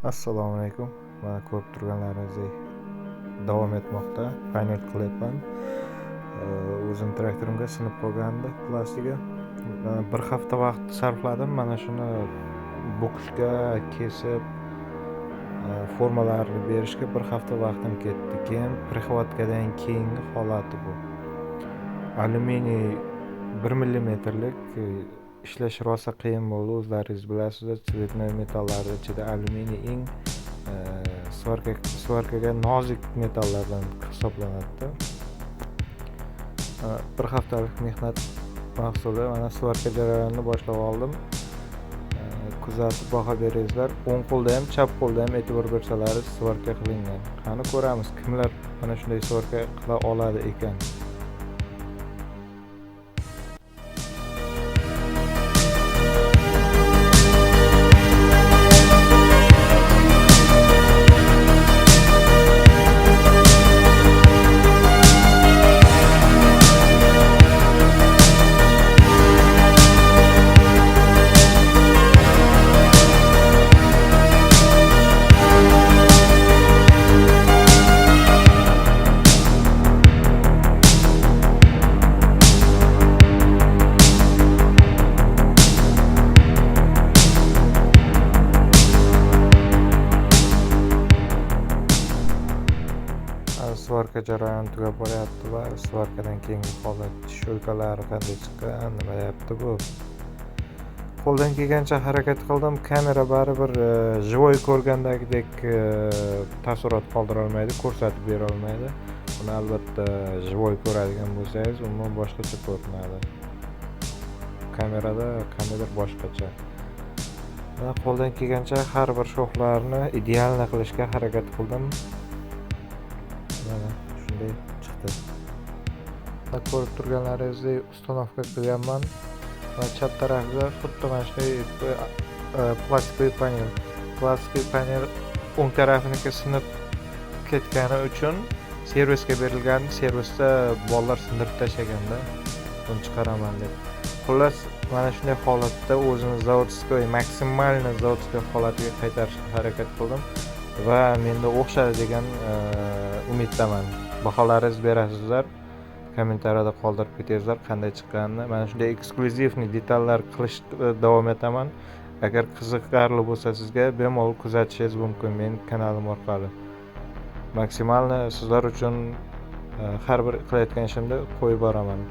Assalomu alaykum. Mana ko'rib turganlaringizdek davom etmoqda. Pioneer qilyapman. O'zim traktorimga sinib qolgandi plastigi. Bir hafta vaqt sarfladim. Mana shuni bo'kishga, kesib, formalarni berishga bir hafta vaqtim ketdi. Keyin prixvatkadan keyingi holati bu. Alyuminiy 1 millimetrlik ishlash rosa qiyin bo'ldi. O'zlaringiz bilasizlar, tsvetnoy metallarning ichida alyuminiy eng svarkaga nozik metallardan hisoblanadi. Bir haftalik mehnat mahsuli. Mana svarka jarayonini boshlab oldim. Kuzatib baho beringizlar. O'ng qo'lda ham, chap qo'lda ham e'tibor bersalaringiz svarka qilingan. Qani ko'ramiz, kimlar mana shunday svarka qila oladi ekan. Svarka jarayoni tugab boryapti va svarkadan keyingi holat, sho'lkalari qanday chiqqan, nima deyapti bu. Qo'ldan kelgancha harakat qildim. Kamera baribir живой ko'rgandagidek taassurot qoldira olmaydi, ko'rsatib bera olmaydi. Buni albatta живой ko'radigan bo'lsangiz, umuman boshqacha ko'rinadi. Kamerada qandaydir boshqacha. Qo'ldan kelgancha har bir shoxlarni idealni qilishga harakat qildim. Mana shunday chiqdi. Ko'rib turganlaringizdek ustanovka qilganman. Va chap tarafida xuddi mana shunday plastik panel o'ng tarafiniki sinib ketgani uchun servisga berilgan. Servisda bolalar sindirib tashlaganda buni chiqaraman deb. Xullas, mana shunday holatda o'zini zavodskiy, maksimalniy zavodskiy holatiga qaytarishga harakat qildim va menda o'xshadi degan umiddaman. Baholaringizni berasizlar, kommentariyada qoldirib ketingizlar qanday chiqqanini. Mana shunday eksklyuzivniy detallar qilishda davom etaman. Agar qiziqarli bo'lsa sizga bemalol kuzatishingiz mumkin men kanalim orqali. Maksimalni sizlar uchun har bir qilayotgan ishimda qo'yib boraman.